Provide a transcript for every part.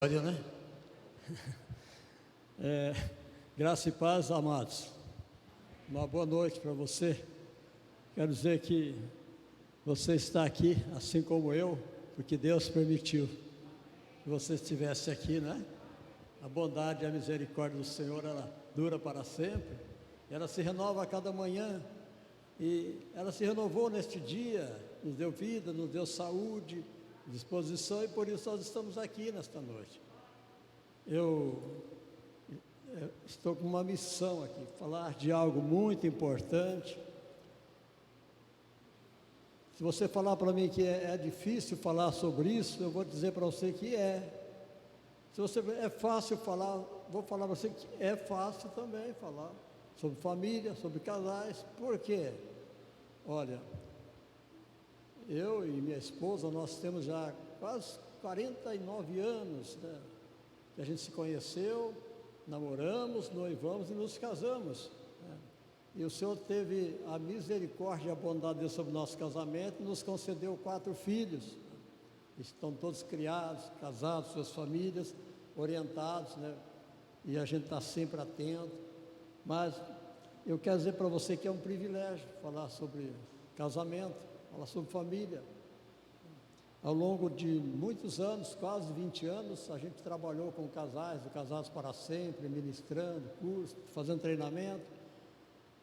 Olha, né? Graça e paz, amados. Uma boa noite para você. Quero dizer que você está aqui, assim como eu, porque Deus permitiu que você estivesse aqui, né? A bondade e a misericórdia do Senhor, ela dura para sempre. Ela se renova a cada manhã. E ela se renovou neste dia, nos deu vida, nos deu saúde, disposição, e por isso nós estamos aqui nesta noite. Eu estou com uma missão aqui, falar de algo muito importante. Se você falar para mim que é difícil falar sobre isso, eu vou dizer para você que é. Se você é fácil falar, vou falar para você que é fácil também falar sobre família, sobre casais. Por quê? Olha, eu e minha esposa, nós temos já quase 49 anos, né, que a gente se conheceu, namoramos, noivamos e nos casamos, né? E o Senhor teve a misericórdia e a bondade de Deus sobre o nosso casamento e nos concedeu 4 filhos. Estão todos criados, casados, suas famílias, orientados, né? E a gente está sempre atento. Mas eu quero dizer para você que é um privilégio falar sobre casamento, falar sobre família. Ao longo de muitos anos, quase 20 anos, a gente trabalhou com casais, do Casados para Sempre, ministrando curso, fazendo treinamento,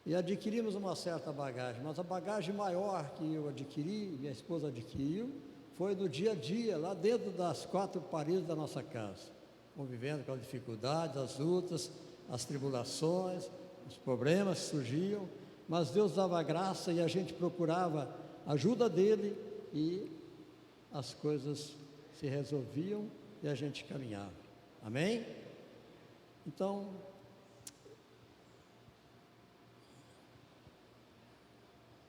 e adquirimos uma certa bagagem. Mas a bagagem maior que eu adquiri, minha esposa adquiriu, foi no dia a dia, lá dentro das 4 paredes da nossa casa, convivendo com as dificuldades, as lutas, as tribulações, os problemas que surgiam, mas Deus dava graça e a gente procurava a ajuda dele e as coisas se resolviam e a gente caminhava. Amém? Então,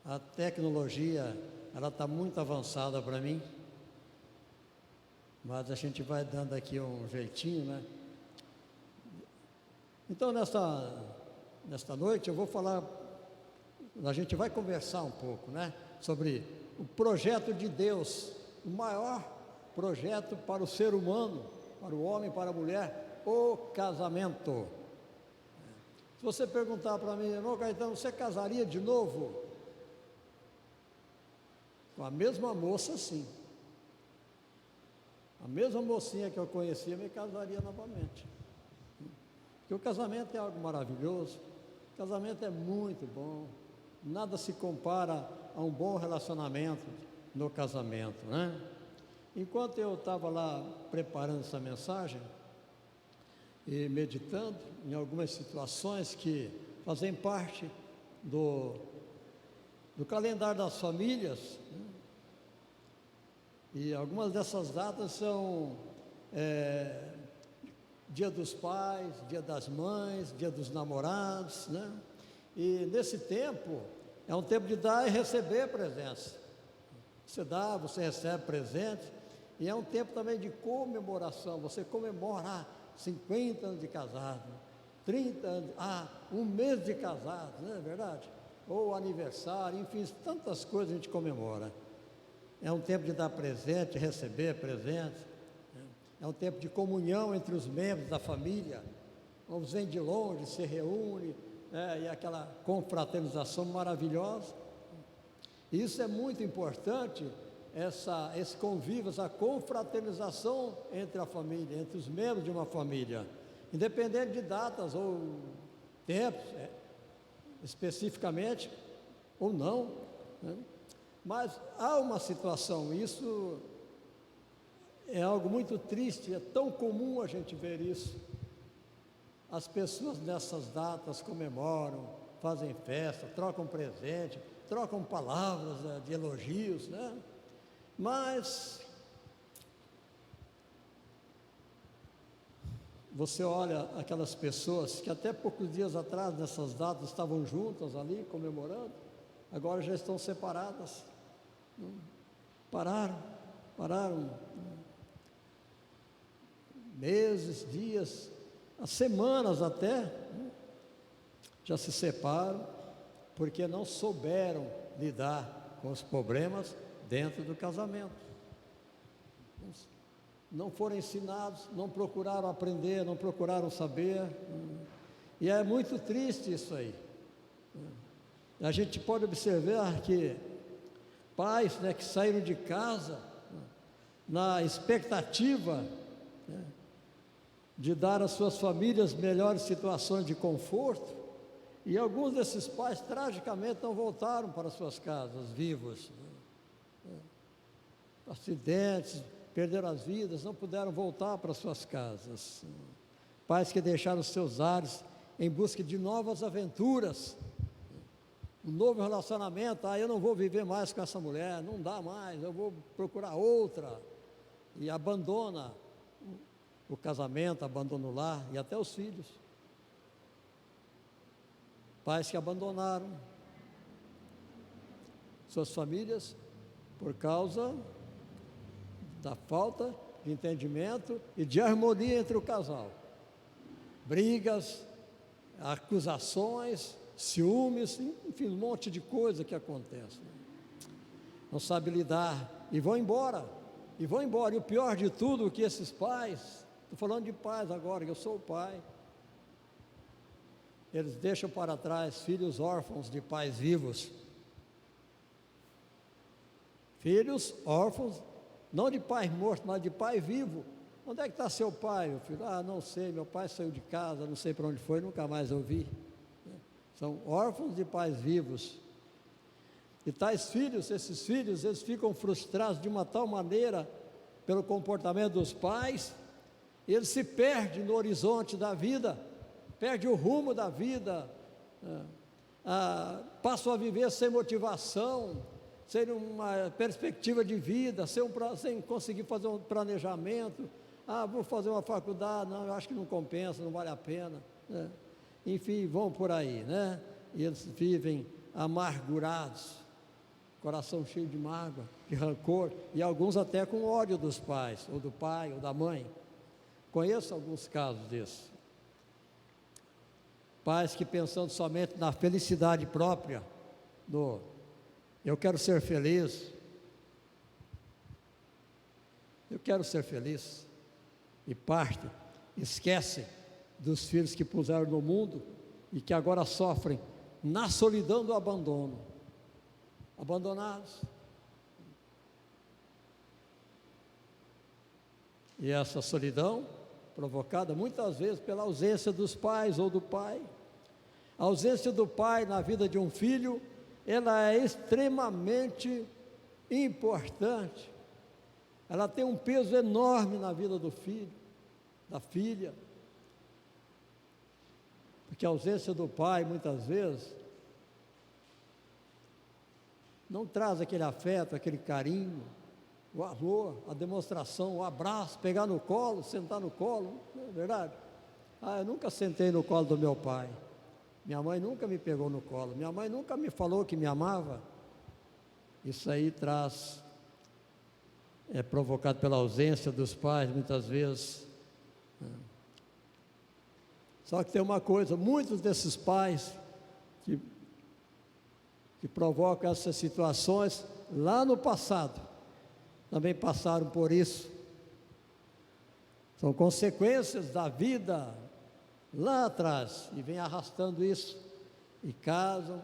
a tecnologia, ela está muito avançada para mim, mas a gente vai dando aqui um jeitinho, né? Então, nesta noite eu vou falar, a gente vai conversar um pouco, né, sobre o projeto de Deus, o maior projeto para o ser humano, para o homem, para a mulher, o casamento. Se você perguntar para mim, irmão Caetano, você casaria de novo? Com a mesma moça, sim. A mesma mocinha que eu conhecia, me casaria novamente. Porque o casamento é algo maravilhoso, o casamento é muito bom, nada se compara a um bom relacionamento no casamento, né? Enquanto eu estava lá preparando essa mensagem e meditando em algumas situações que fazem parte do calendário das famílias, né? E algumas dessas datas são Dia dos Pais, Dia das Mães, Dia dos Namorados, né? E nesse tempo é um tempo de dar e receber presença. Você dá, você recebe presente, e é um tempo também de comemoração. Você comemora 50 anos de casado, 30 anos, um mês de casado, não é verdade? Ou aniversário, enfim, tantas coisas a gente comemora. É um tempo de dar presente, receber presente. É um tempo de comunhão entre os membros da família. Uns vêm de longe, se reúnem, né, e aquela confraternização maravilhosa. Isso é muito importante, esse convívio, essa confraternização entre a família, entre os membros de uma família, independente de datas ou tempos, especificamente, ou não, né? Mas há uma situação, isso é algo muito triste, é tão comum a gente ver isso. As pessoas nessas datas comemoram, fazem festa, trocam presente, trocam palavras de elogios, né? Mas você olha aquelas pessoas que até poucos dias atrás, nessas datas, estavam juntas ali, comemorando, agora já estão separadas, pararam meses, dias, semanas até, já se separam, porque não souberam lidar com os problemas dentro do casamento. não foram ensinados, não procuraram aprender, não procuraram saber. E é muito triste isso aí. A gente pode observar que pais, né, que saíram de casa na expectativa, né, de dar às suas famílias melhores situações de conforto, e alguns desses pais tragicamente não voltaram para suas casas vivos, né? Acidentes, perderam as vidas, não puderam voltar para suas casas. Pais que deixaram seus ares em busca de novas aventuras, um novo relacionamento. Eu não vou viver mais com essa mulher, não dá mais, eu vou procurar outra, e abandona o casamento, abandona o lar e até os filhos. Pais que abandonaram suas famílias por causa da falta de entendimento e de harmonia entre o casal. Brigas, acusações, ciúmes, enfim, um monte de coisa que acontece. Não sabe lidar e vão embora. E o pior de tudo é que esses pais, estou falando de pais agora, que eu sou o pai, eles deixam para trás filhos órfãos de pais vivos. Filhos órfãos, não de pai morto, mas de pai vivo. Onde é que está seu pai, meu filho? Não sei, meu pai saiu de casa, não sei para onde foi, nunca mais eu vi. São órfãos de pais vivos. E tais filhos, esses filhos, eles ficam frustrados de uma tal maneira pelo comportamento dos pais, eles se perdem no horizonte da vida, perdem o rumo da vida, passam a viver sem motivação, sem uma perspectiva de vida, sem conseguir fazer um planejamento. Vou fazer uma faculdade, não, eu acho que não compensa, não vale a pena, né? Enfim, vão por aí, né? E eles vivem amargurados, coração cheio de mágoa, de rancor, e alguns até com ódio dos pais, ou do pai, ou da mãe. Conheço alguns casos desses. Pais que, pensando somente na felicidade própria, eu quero ser feliz, e esquecem dos filhos que puseram no mundo e que agora sofrem na solidão do abandono, abandonados. E essa solidão, provocada muitas vezes pela ausência dos pais ou do pai. A ausência do pai na vida de um filho, ela é extremamente importante. Ela tem um peso enorme na vida do filho, da filha. Porque a ausência do pai, muitas vezes, não traz aquele afeto, aquele carinho, o amor, a demonstração, o abraço, pegar no colo, sentar no colo, não é verdade? Eu nunca sentei no colo do meu pai, minha mãe nunca me pegou no colo, minha mãe nunca me falou que me amava. Isso aí é provocado pela ausência dos pais, muitas vezes. Só que tem uma coisa, muitos desses pais que provocam essas situações, lá no passado, também passaram por isso. São consequências da vida lá atrás, e vem arrastando isso, e casam,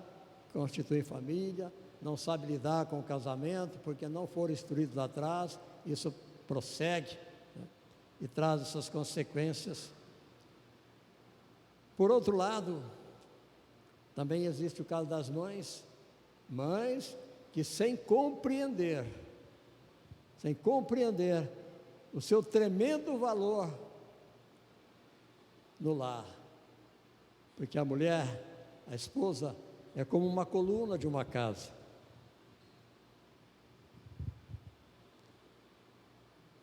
constituem família, não sabem lidar com o casamento, porque não foram instruídos lá atrás, isso prossegue, né, e traz essas consequências. Por outro lado, também existe o caso das mães que sem compreender o seu tremendo valor no lar, porque a mulher, a esposa, é como uma coluna de uma casa,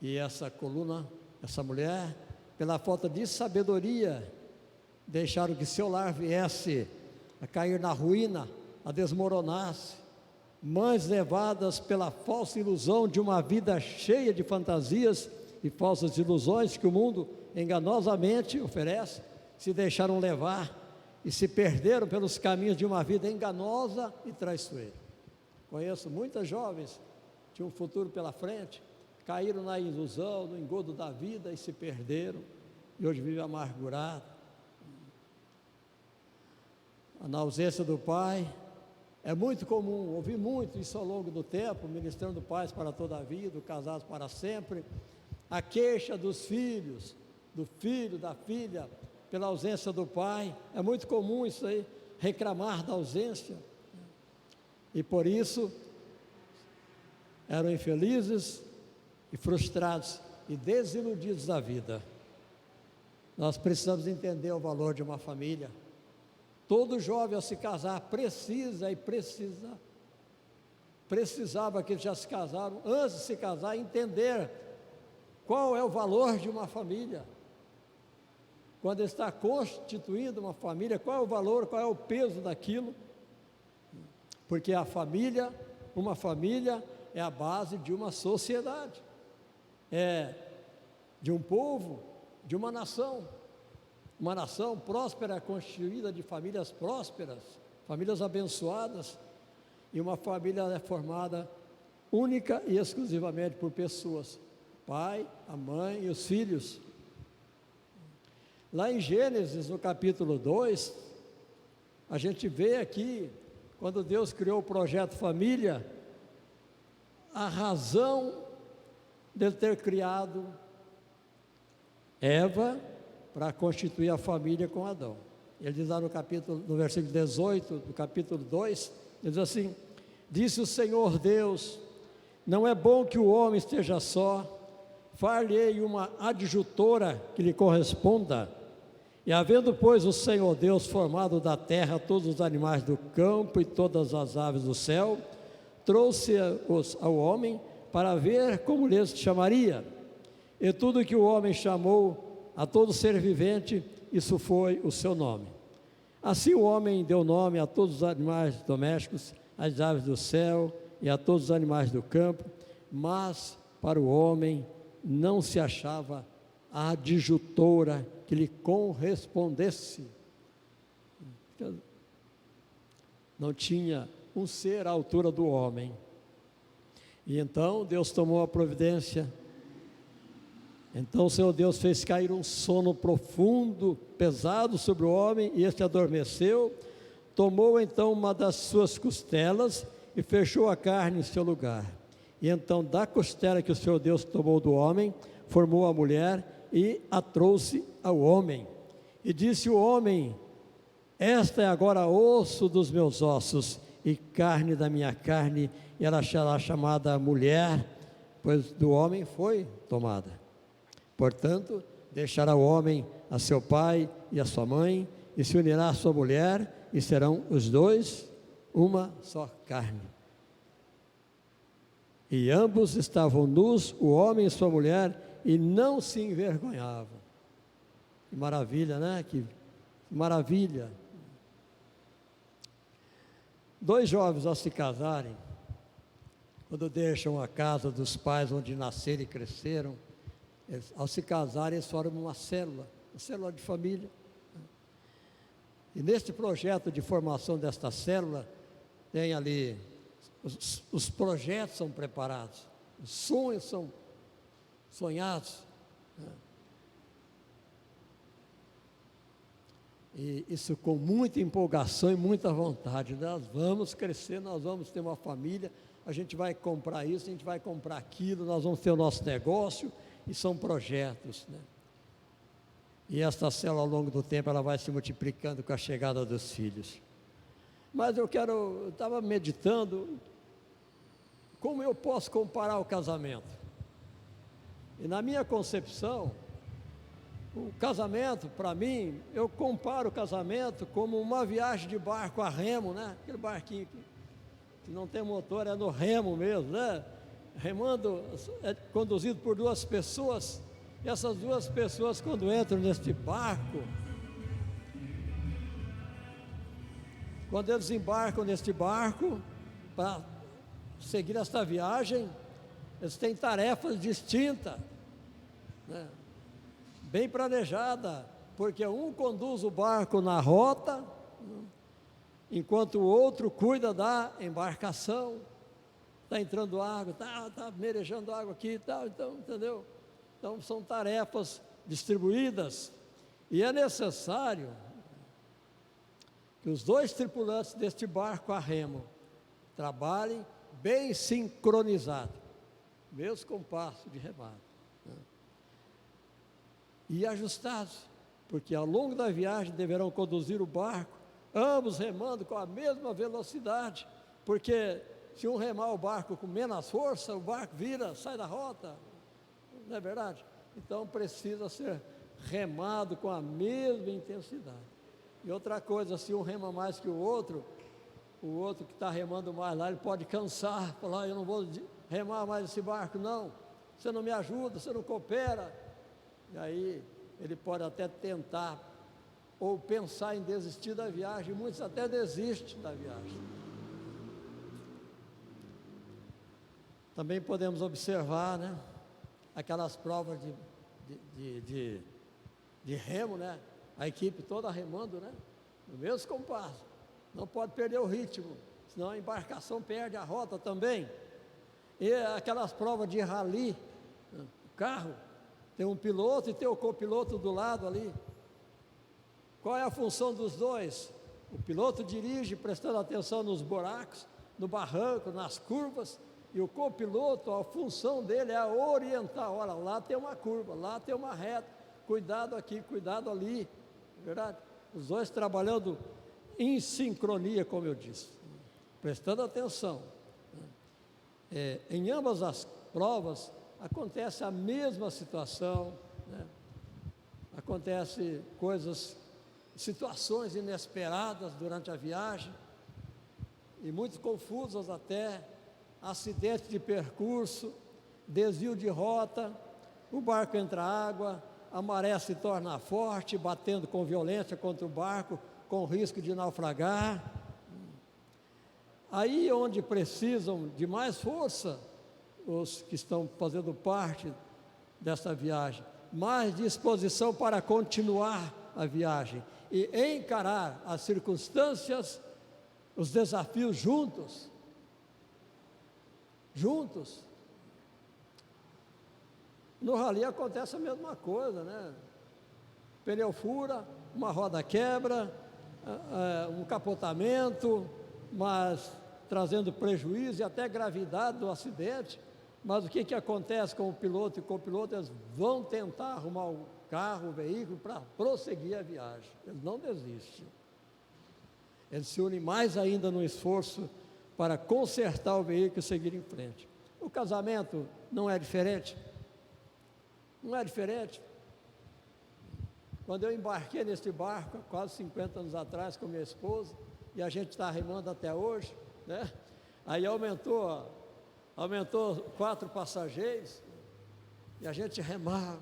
e essa coluna, essa mulher, pela falta de sabedoria, deixaram que seu lar viesse a cair na ruína, a desmoronar-se. Mães levadas pela falsa ilusão de uma vida cheia de fantasias e falsas ilusões que o mundo enganosamente oferece, se deixaram levar e se perderam pelos caminhos de uma vida enganosa e traiçoeira. Conheço muitas jovens que tinham um futuro pela frente, caíram na ilusão, no engodo da vida e se perderam, e hoje vivem amargurados. Na ausência do pai, é muito comum, ouvi muito isso ao longo do tempo, ministrando pais para toda a vida, casados para sempre, a queixa dos filhos, do filho, da filha, pela ausência do pai, é muito comum isso aí, reclamar da ausência, e por isso, eram infelizes e frustrados e desiludidos da vida. Nós precisamos entender o valor de uma família. Todo jovem ao se casar precisava que eles já se casaram, antes de se casar, entender qual é o valor de uma família. Quando está constituindo uma família, qual é o valor, qual é o peso daquilo? Porque a família, uma família é a base de uma sociedade, é de um povo, de uma nação. Uma nação próspera, constituída de famílias prósperas, famílias abençoadas, e uma família é formada única e exclusivamente por pessoas, pai, a mãe e os filhos. Lá em Gênesis, no capítulo 2, a gente vê aqui, quando Deus criou o projeto família, a razão de ter criado Eva para constituir a família com Adão. Ele diz lá no versículo 18 do capítulo 2, ele diz assim: disse o Senhor Deus, não é bom que o homem esteja só, far-lhe-ei uma adjutora que lhe corresponda. E havendo, pois, o Senhor Deus formado da terra todos os animais do campo e todas as aves do céu, trouxe-os ao homem para ver como lhes chamaria. E tudo que o homem chamou a todo ser vivente, isso foi o seu nome. Assim o homem deu nome a todos os animais domésticos, às aves do céu e a todos os animais do campo, mas para o homem não se achava a adjutora que lhe correspondesse. Não tinha um ser à altura do homem. E então Deus tomou a providência. Então o Senhor Deus fez cair um sono profundo, pesado sobre o homem, e este adormeceu. Tomou então uma das suas costelas e fechou a carne em seu lugar. E então da costela que o Senhor Deus tomou do homem, formou a mulher e a trouxe ao homem. E disse o homem: esta é agora osso dos meus ossos e carne da minha carne, e ela será chamada mulher, pois do homem foi tomada. Portanto, deixará o homem a seu pai e a sua mãe, e se unirá à sua mulher, e serão os dois uma só carne. E ambos estavam nus, o homem e sua mulher, e não se envergonhavam. Que maravilha, né? Que maravilha. Dois jovens ao se casarem, quando deixam a casa dos pais onde nasceram e cresceram, ao se casarem, eles formam uma célula de família. E neste projeto de formação desta célula, tem ali, os projetos são preparados, os sonhos são sonhados. E isso com muita empolgação e muita vontade. Nós vamos crescer, nós vamos ter uma família, a gente vai comprar isso, a gente vai comprar aquilo, nós vamos ter o nosso negócio. E são projetos, né? E esta célula ao longo do tempo ela vai se multiplicando com a chegada dos filhos. Mas eu estava meditando como eu posso comparar o casamento. E na minha concepção, o casamento, para mim, eu comparo o casamento como uma viagem de barco a remo, né? Aquele barquinho que não tem motor, é no remo mesmo, né? Remando, é conduzido por duas pessoas, e essas duas pessoas, quando entram neste barco, quando eles embarcam neste barco para seguir esta viagem, eles têm tarefas distintas, né? Bem planejada, porque um conduz o barco na rota, enquanto o outro cuida da embarcação. está entrando água, está merejando água aqui e tal, então, entendeu? Então, são tarefas distribuídas, e é necessário que os dois tripulantes deste barco a remo trabalhem bem sincronizados, mesmo compasso de remada, né? E ajustados, porque ao longo da viagem deverão conduzir o barco, ambos remando com a mesma velocidade, porque se um remar o barco com menos força, o barco vira, sai da rota, não é verdade? Então precisa ser remado com a mesma intensidade. E outra coisa, se um rema mais que o outro que está remando mais lá, ele pode cansar, falar, eu não vou remar mais esse barco, não, você não me ajuda, você não coopera, e aí ele pode até tentar, ou pensar em desistir da viagem, muitos até desistem da viagem. Também podemos observar, né, aquelas provas de remo, né, a equipe toda remando, né, no mesmo compasso, não pode perder o ritmo, senão a embarcação perde a rota também. E aquelas provas de rally, né, o carro, tem um piloto e tem o copiloto do lado ali. Qual é a função dos dois? O piloto dirige prestando atenção nos buracos, no barranco, nas curvas, e o copiloto, a função dele é orientar, olha, lá tem uma curva, lá tem uma reta, cuidado aqui, cuidado ali, verdade? Os dois trabalhando em sincronia, como eu disse, prestando atenção. Em ambas as provas acontece a mesma situação, né? Acontece situações inesperadas durante a viagem, e muito confusas até, acidente de percurso, desvio de rota, o barco entra água, a maré se torna forte, batendo com violência contra o barco, com risco de naufragar. Aí onde precisam de mais força, os que estão fazendo parte dessa viagem, mais disposição para continuar a viagem e encarar as circunstâncias, os desafios juntos. No rally acontece a mesma coisa, né? Pneu fura, uma roda quebra, um capotamento, mas trazendo prejuízo e até gravidade do acidente. Mas o que acontece com o piloto e o copiloto? Eles vão tentar arrumar o carro, o veículo, para prosseguir a viagem. Eles não desistem. Eles se unem mais ainda no esforço para consertar o veículo e seguir em frente. O casamento não é diferente? Não é diferente? Quando eu embarquei neste barco, quase 50 anos atrás, com minha esposa, e a gente está remando até hoje, né? Aí aumentou 4 passageiros, e a gente remava,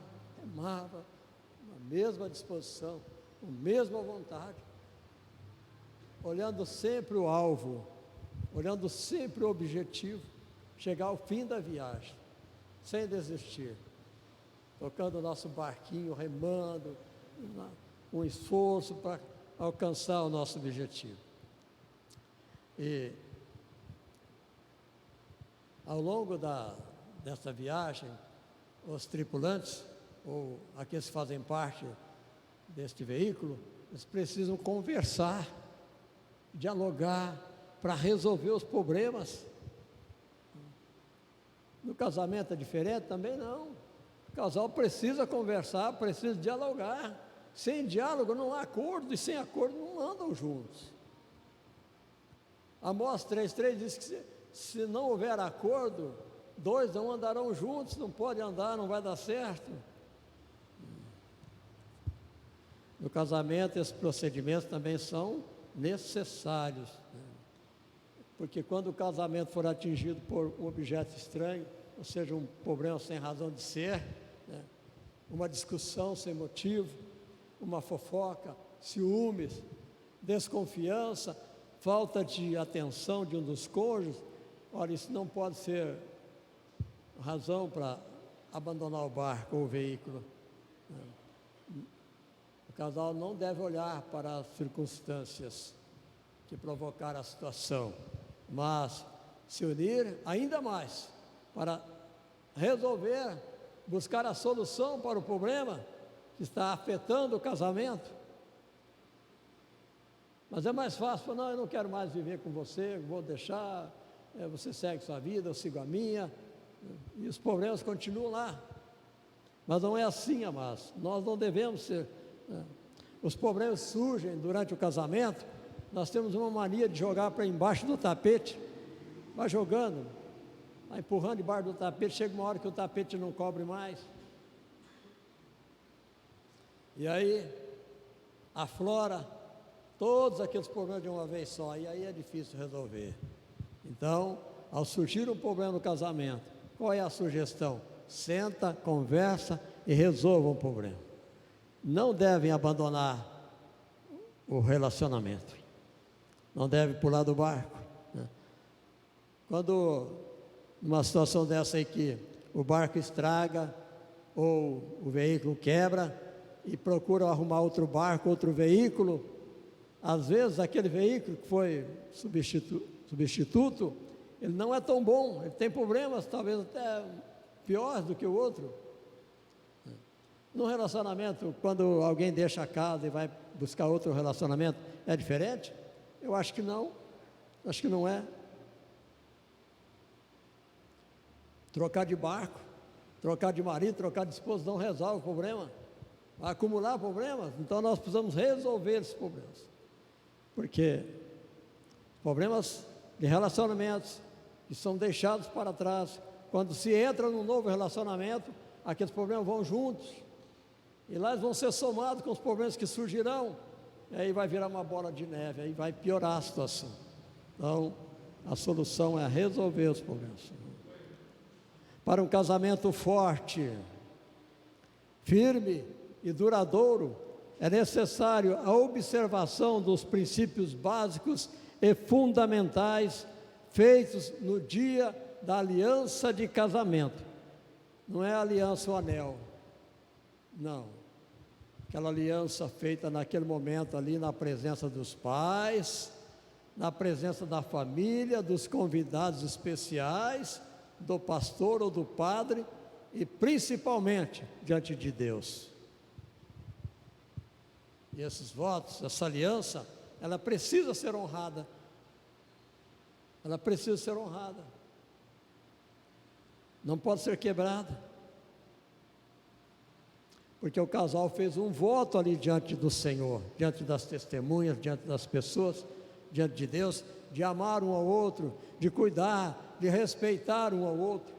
com a mesma disposição, com a mesma vontade, olhando sempre o alvo, olhando sempre o objetivo, chegar ao fim da viagem, sem desistir, tocando o nosso barquinho, remando, um esforço para alcançar o nosso objetivo. E ao longo dessa viagem, os tripulantes, ou aqueles que fazem parte deste veículo, eles precisam conversar, dialogar, para resolver os problemas. No casamento é diferente? Também não. O casal precisa conversar, precisa dialogar. Sem diálogo não há acordo, e sem acordo não andam juntos. Amós 3,3 diz que se não houver acordo, 2 não andarão juntos, não pode andar, não vai dar certo. No casamento, esses procedimentos também são necessários, né? Porque quando o casamento for atingido por um objeto estranho, ou seja, um problema sem razão de ser, né? Uma discussão sem motivo, uma fofoca, ciúmes, desconfiança, falta de atenção de um dos cônjuges, olha, isso não pode ser razão para abandonar o barco ou o veículo. O casal não deve olhar para as circunstâncias que provocaram a situação, mas se unir ainda mais para resolver, buscar a solução para o problema que está afetando o casamento. Mas é mais fácil falar, não, eu não quero mais viver com você, vou deixar, você segue sua vida, eu sigo a minha, e os problemas continuam lá. Mas não é assim, amados, nós não devemos ser, os problemas surgem durante o casamento, nós temos uma mania de jogar para embaixo do tapete, vai jogando, vai empurrando debaixo do tapete, chega uma hora que o tapete não cobre mais, e aí aflora todos aqueles problemas de uma vez só, e aí é difícil resolver. Então, ao surgir um problema no casamento, qual é a sugestão? Senta, conversa e resolva o problema. Não devem abandonar o relacionamento, não devem pular do barco, né? Quando, numa situação dessa aí que o barco estraga, ou o veículo quebra, e procuram arrumar outro barco, outro veículo, às vezes aquele veículo que foi substituto, ele não é tão bom, ele tem problemas talvez até piores do que o outro. No relacionamento, quando alguém deixa a casa e vai buscar outro relacionamento, é diferente? Eu acho que não, acho que não é. Trocar de barco, trocar de marido, trocar de esposa não resolve o problema, vai acumular problemas, então nós precisamos resolver esses problemas, porque problemas de relacionamentos que são deixados para trás, quando se entra num novo relacionamento, aqueles problemas vão juntos, e lá eles vão ser somados com os problemas que surgirão, e aí vai virar uma bola de neve, aí vai piorar a situação. Então, a solução é resolver os problemas. Para um casamento forte, firme e duradouro, é necessário a observação dos princípios básicos e fundamentais feitos no dia da aliança de casamento. Não é a aliança o anel, não. Aquela aliança feita naquele momento ali na presença dos pais, na presença da família, dos convidados especiais, do pastor ou do padre e principalmente diante de Deus. E esses votos, essa aliança, ela precisa ser honrada. Ela precisa ser honrada. Não pode ser quebrada. Porque o casal fez um voto ali diante do Senhor, diante das testemunhas, diante das pessoas, diante de Deus, de amar um ao outro, de cuidar, de respeitar um ao outro,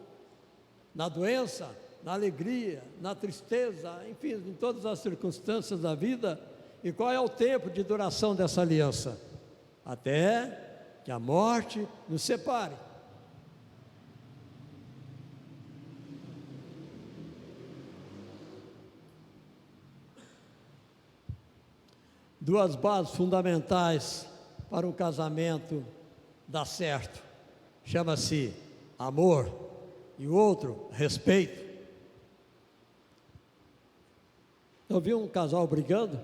na doença, na alegria, na tristeza, enfim, em todas as circunstâncias da vida. E qual é o tempo de duração dessa aliança? Até que a morte nos separe. Duas bases fundamentais para um casamento dar certo. Chama-se amor e o outro, respeito. Eu vi um casal brigando,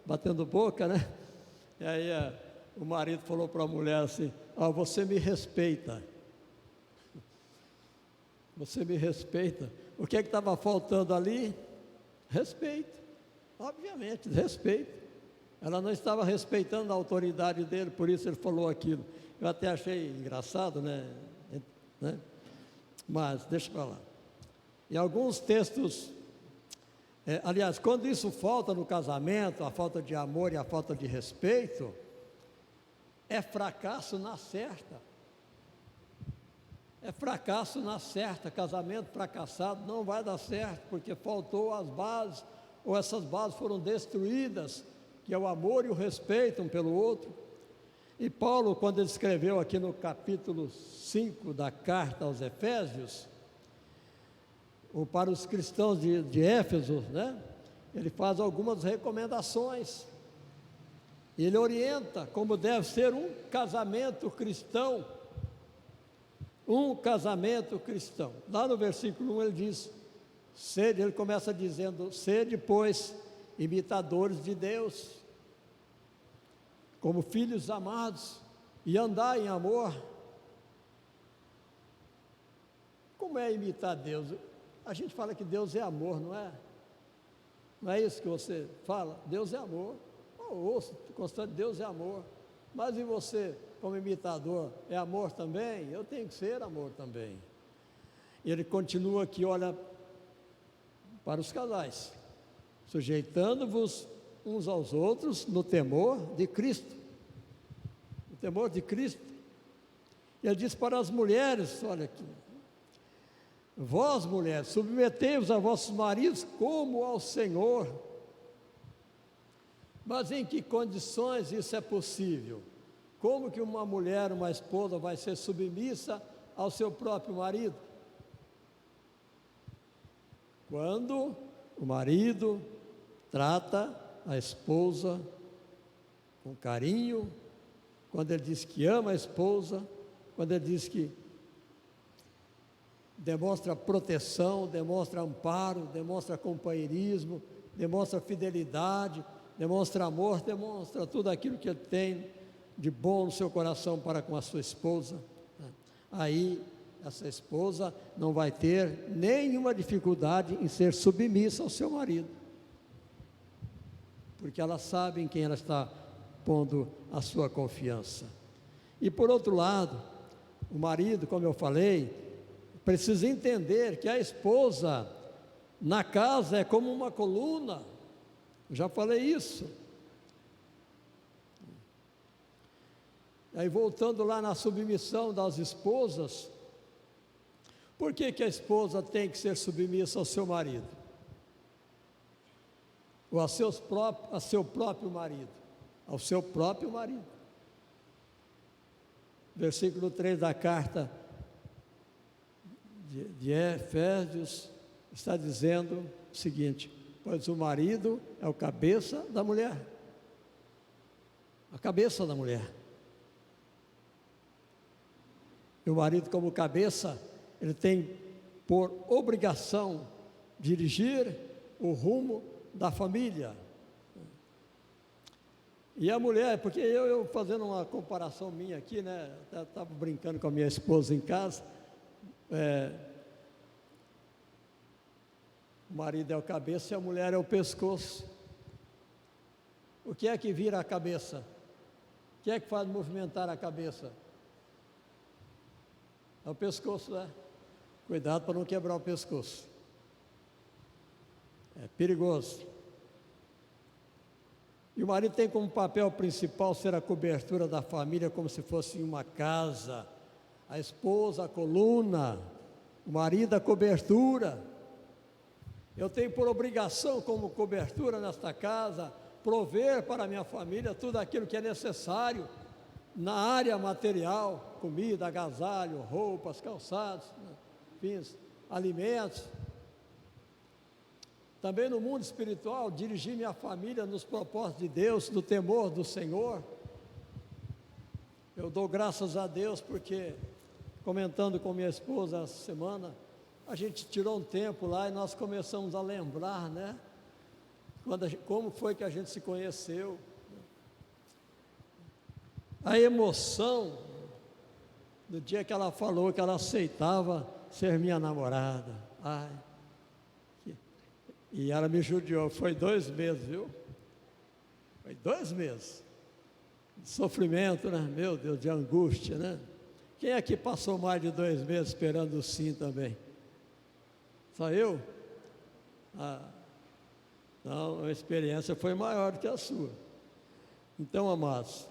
batendo boca, né? E aí o marido falou para a mulher assim: você me respeita. Você me respeita. O que é que estava faltando ali? Respeito. Obviamente, respeito. Ela não estava respeitando a autoridade dele, por isso ele falou aquilo. Eu até achei engraçado, né? Mas deixa para lá. Em alguns textos, aliás, quando isso falta no casamento, a falta de amor e a falta de respeito, é fracasso na certa. É fracasso na certa. Casamento fracassado não vai dar certo, porque faltou as bases, ou essas bases foram destruídas, que é o amor e o respeito um pelo outro. E Paulo, quando ele escreveu aqui no capítulo 5 da carta aos Efésios, ou para os cristãos de Éfeso, né? Ele faz algumas recomendações, ele orienta como deve ser um casamento cristão. Um casamento cristão. Lá no versículo 1 ele diz, ele começa dizendo: sede, pois, imitadores de Deus, como filhos amados, e andai em amor, Como é imitar Deus? A gente fala que Deus é amor, não é? Não é isso que você fala? Deus é amor. Eu ouço constante, Deus é amor. Mas e você, como imitador, é amor também? Eu tenho que ser amor também. E ele continua aqui, olha, para os casais, sujeitando-vos uns aos outros no temor de Cristo. O temor de Cristo. E ele diz para as mulheres, olha aqui, vós mulheres, submetei-vos a vossos maridos como ao Senhor. Mas em que condições isso é possível? Como que uma mulher, uma esposa vai ser submissa ao seu próprio marido? Quando o marido trata a esposa com carinho, quando ele diz que ama a esposa, quando ele diz que demonstra proteção, demonstra amparo, demonstra companheirismo, demonstra fidelidade, demonstra amor, demonstra tudo aquilo que ele tem de bom no seu coração para com a sua esposa. Aí essa esposa não vai ter nenhuma dificuldade em ser submissa ao seu marido, porque ela sabe em quem ela está pondo a sua confiança. E por outro lado, o marido, como eu falei, precisa entender que a esposa na casa é como uma coluna. Já falei isso. Aí voltando lá na submissão das esposas, por que que a esposa tem que ser submissa ao seu marido? Ou a seu próprio marido? Ao seu próprio marido. Versículo 3 da carta de Efésios está dizendo o seguinte: pois o marido é o cabeça da mulher, a cabeça da mulher. E o marido, como cabeça, ele tem por obrigação dirigir o rumo da família. E a mulher, porque eu fazendo uma comparação minha aqui, né, estava brincando com a minha esposa em casa, o marido é o cabeça e a mulher é o pescoço. O que é que vira a cabeça? O que é que faz movimentar a cabeça? É o pescoço, né? Cuidado para não quebrar o pescoço. É perigoso. E o marido tem como papel principal ser a cobertura da família, como se fosse uma casa. A esposa, a coluna, o marido, a cobertura. Eu tenho por obrigação, como cobertura nesta casa, prover para a minha família tudo aquilo que é necessário na área material: comida, agasalho, roupas, calçados, enfim, alimentos. Também no mundo espiritual, dirigir minha família nos propósitos de Deus, no temor do Senhor. Eu dou graças a Deus porque, comentando com minha esposa essa semana, a gente tirou um tempo lá e nós começamos a lembrar, né? Como foi que a gente se conheceu. A emoção do dia que ela falou que ela aceitava ser minha namorada. Ai, e ela me judiou. Foi 2 meses, viu? Foi 2 meses de sofrimento, né? Meu Deus, de angústia, né? Quem aqui passou mais de 2 meses esperando o sim também? Só eu? Não, a experiência foi maior do que a sua. Então, amados,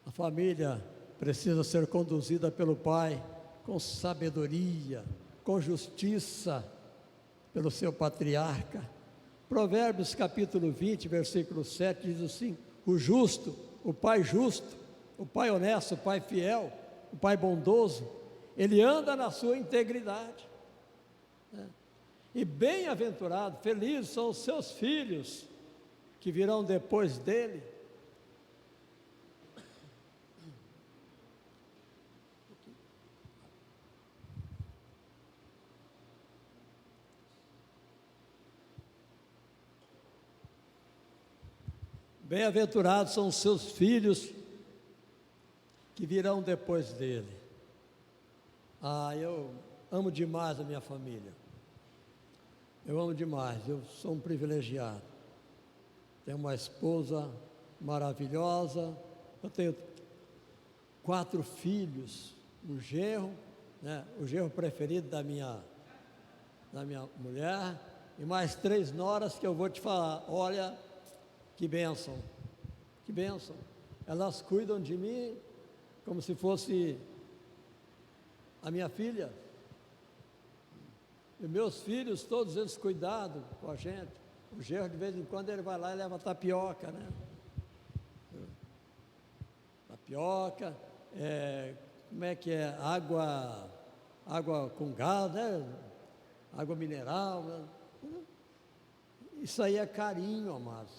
a família precisa ser conduzida pelo pai com sabedoria, com justiça, pelo seu patriarca. Provérbios capítulo 20, versículo 7 diz assim: o justo, o pai justo, o pai honesto, o pai fiel, o pai bondoso, ele anda na sua integridade, né? E bem-aventurado, felizes são os seus filhos que virão depois dele. Bem-aventurados são os seus filhos que virão depois dele. Eu amo demais a minha família. Eu amo demais, eu sou um privilegiado. Tenho uma esposa maravilhosa, eu tenho 4 filhos, um genro, né, o genro preferido da minha mulher, e mais 3 noras que eu vou te falar, olha, que bênção, que bênção. Elas cuidam de mim como se fosse a minha filha. E meus filhos, todos eles cuidados com a gente. O genro, de vez em quando, ele vai lá e leva tapioca, né? Tapioca, como é que é? Água com gás, né? Água mineral, né? Isso aí é carinho, amados.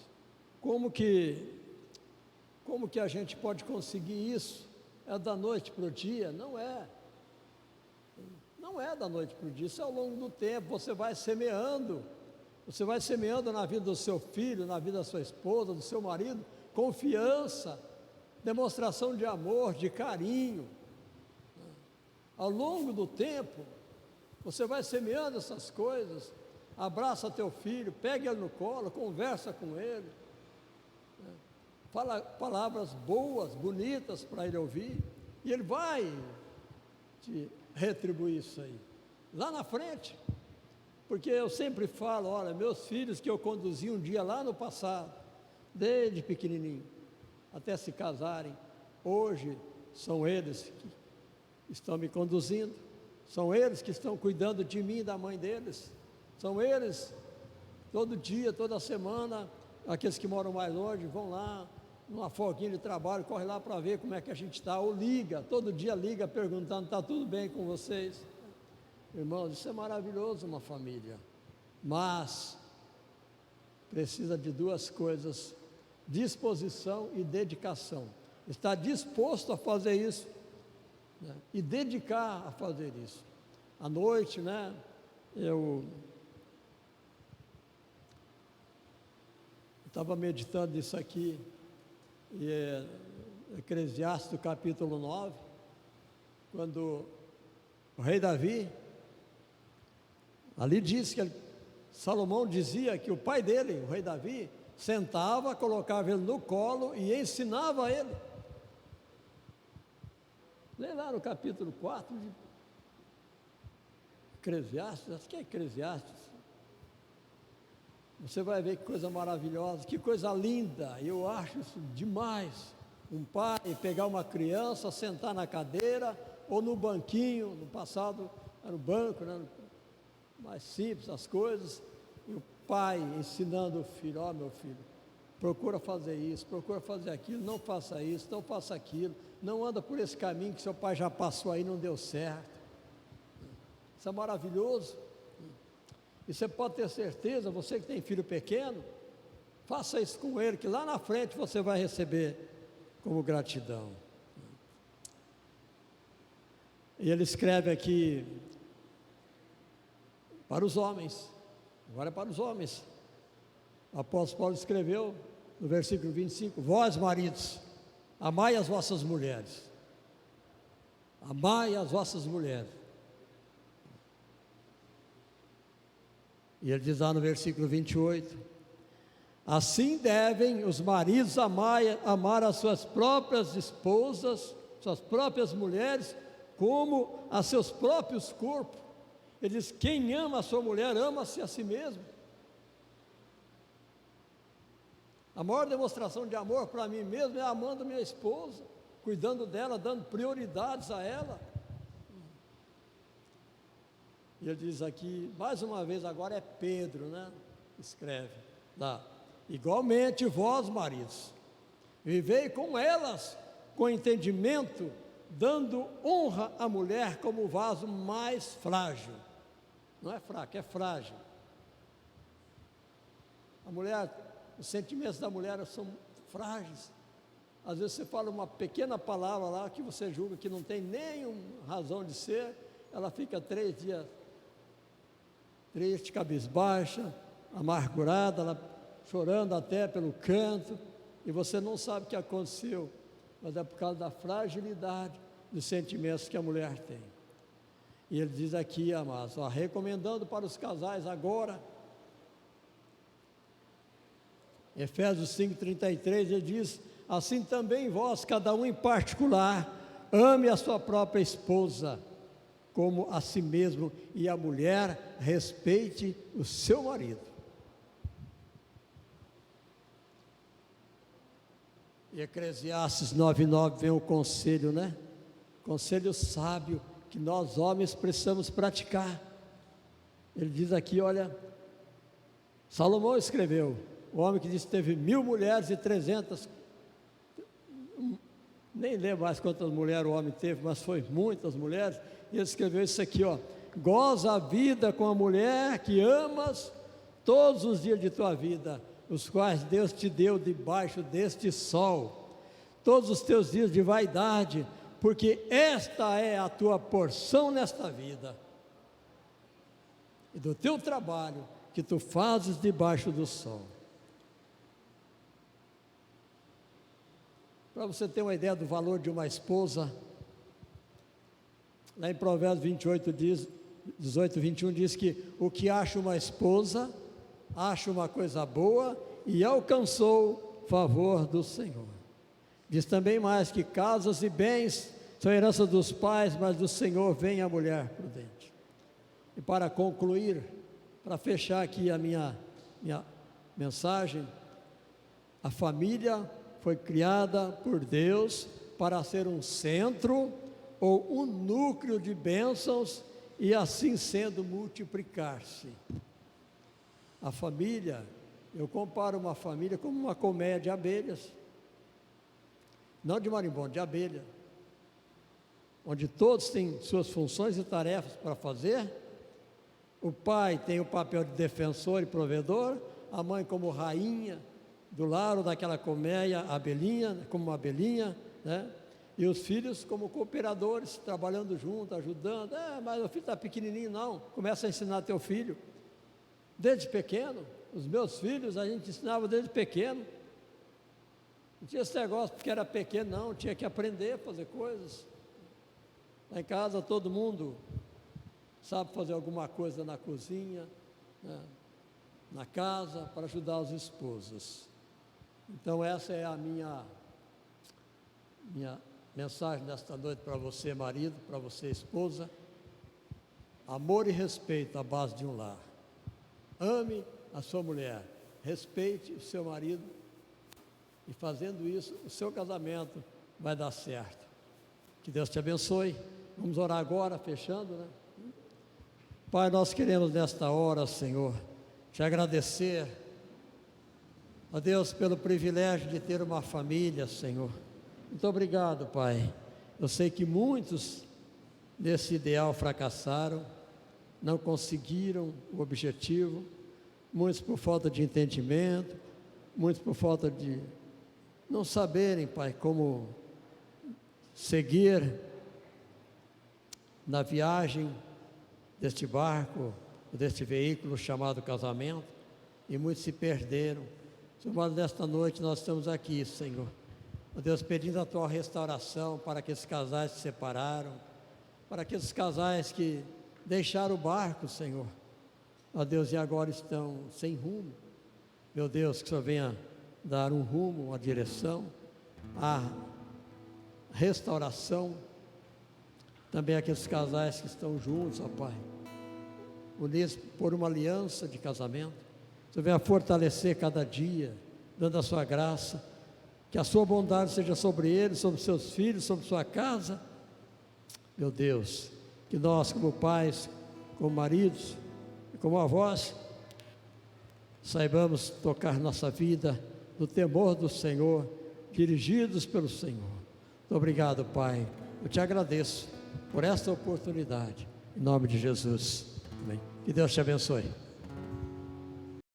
Como que a gente pode conseguir isso? É da noite para o dia? Não é. Não é da noite para o dia, isso é ao longo do tempo. Você vai semeando na vida do seu filho, na vida da sua esposa, do seu marido, confiança, demonstração de amor, de carinho. Ao longo do tempo, você vai semeando essas coisas. Abraça teu filho, pega ele no colo, conversa com ele, fala palavras boas, bonitas para ele ouvir, e ele vai te retribuir isso aí, lá na frente. Porque eu sempre falo, olha, meus filhos que eu conduzi um dia lá no passado, desde pequenininho, até se casarem, hoje são eles que estão me conduzindo, são eles que estão cuidando de mim e da mãe deles, são eles, todo dia, toda semana, aqueles que moram mais longe, vão lá, numa folguinha de trabalho, corre lá para ver como é que a gente está, ou liga, todo dia liga perguntando, está tudo bem com vocês? Irmãos, isso é maravilhoso, uma família, mas precisa de 2 coisas, disposição e dedicação. Está disposto a fazer isso, né? E dedicar a fazer isso. À noite, né, eu estava meditando nisso aqui, e Eclesiastes capítulo 9, quando o rei Davi, ali diz que Salomão dizia que o pai dele, o rei Davi, sentava, colocava ele no colo e ensinava ele. Lê lá no capítulo 4 de Eclesiastes, acho que é Eclesiastes. Você vai ver que coisa maravilhosa, que coisa linda. Eu acho isso demais. Um pai pegar uma criança, sentar na cadeira ou no banquinho. No passado era o banco, né? Mais simples as coisas. E o pai ensinando o filho: ó, meu filho, procura fazer isso, procura fazer aquilo, não faça isso, não faça aquilo, não anda por esse caminho que seu pai já passou aí, não deu certo. Isso é maravilhoso. E você pode ter certeza, você que tem filho pequeno, faça isso com ele, que lá na frente você vai receber como gratidão. E ele escreve aqui para os homens, agora é para os homens. O apóstolo Paulo escreveu no versículo 25: vós, maridos, amai as vossas mulheres, amai as vossas mulheres. E ele diz lá no versículo 28, assim devem os maridos amar as suas próprias esposas, suas próprias mulheres, como a seus próprios corpos. Ele diz: quem ama a sua mulher, ama-se a si mesmo. A maior demonstração de amor para mim mesmo é amando minha esposa, cuidando dela, dando prioridades a ela. E ele diz aqui, mais uma vez, agora é Pedro, né? Escreve lá: igualmente vós, maridos, vivei com elas com entendimento, dando honra à mulher como vaso mais frágil. Não é fraco, é frágil. A mulher, os sentimentos da mulher são frágeis. Às vezes você fala uma pequena palavra lá que você julga que não tem nenhuma razão de ser, ela fica 3 dias triste, cabisbaixa, amargurada, ela chorando até pelo canto, e você não sabe o que aconteceu. mas é por causa da fragilidade dos sentimentos que a mulher tem. E ele diz aqui, amados, recomendando para os casais agora, Efésios 5,33, ele diz: assim também vós, cada um em particular, ame a sua própria esposa, como a si mesmo, e a mulher respeite o seu marido. E Eclesiastes 9,9 vem o conselho, né? Conselho sábio, que nós homens precisamos praticar. Ele diz aqui, olha, Salomão escreveu, o homem que disse que teve 1000 mulheres e 300, nem lembro mais quantas mulheres o homem teve, mas foi muitas mulheres, e ele escreveu isso aqui, ó: goza a vida com a mulher que amas todos os dias de tua vida, os quais Deus te deu debaixo deste sol, todos os teus dias de vaidade, porque esta é a tua porção nesta vida, e do teu trabalho que tu fazes debaixo do sol. Para você ter uma ideia do valor de uma esposa, lá em Provérbios 28, 18, 21, diz que o que acha uma esposa, acha uma coisa boa e alcançou favor do Senhor. Diz também mais que casas e bens são herança dos pais, mas do Senhor vem a mulher prudente. E para concluir, para fechar aqui a minha mensagem, a família foi criada por Deus para ser um centro ou um núcleo de bênçãos e assim sendo multiplicar-se. A família, eu comparo uma família como uma colmeia de abelhas, não de marimbondo, de abelha, onde todos têm suas funções e tarefas para fazer. O pai tem o papel de defensor e provedor, a mãe como rainha do lar ou daquela colmeia, abelhinha, como uma abelhinha, né? E os filhos como cooperadores, trabalhando junto, ajudando. Mas o filho está pequenininho, não. Começa a ensinar teu filho desde pequeno. Os meus filhos a gente ensinava desde pequeno. Não tinha esse negócio porque era pequeno, não. Tinha que aprender a fazer coisas. Lá em casa todo mundo sabe fazer alguma coisa na cozinha, né? Na casa, para ajudar os esposos. Então essa é a minha mensagem desta noite para você, marido, para você, esposa. Amor e respeito à base de um lar. Ame a sua mulher, respeite o seu marido, e fazendo isso, o seu casamento vai dar certo. Que Deus te abençoe. Vamos orar agora, fechando, né? Pai, nós queremos nesta hora, Senhor, te agradecer, ó Deus, pelo privilégio de ter uma família, Senhor. Muito obrigado, Pai. Eu sei que muitos desse ideal fracassaram, não conseguiram o objetivo, muitos por falta de entendimento, muitos por falta de não saberem, Pai, como seguir na viagem deste barco, deste veículo chamado casamento, e muitos se perderam. Senhor, mas nesta noite nós estamos aqui, Senhor, ó Deus, pedindo a Tua restauração para aqueles casais que se separaram, para aqueles casais que deixaram o barco, Senhor, ó Deus, e agora estão sem rumo. Meu Deus, que o Senhor venha dar um rumo, uma direção, a restauração, também aqueles casais que estão juntos, ó Pai, unidos por uma aliança de casamento. O Senhor venha fortalecer cada dia, dando a sua graça, que a sua bondade seja sobre eles, sobre seus filhos, sobre sua casa. Meu Deus, que nós como pais, como maridos e como avós, saibamos tocar nossa vida no temor do Senhor, dirigidos pelo Senhor. Muito obrigado, Pai. Eu te agradeço por esta oportunidade, em nome de Jesus. Amém. Que Deus te abençoe.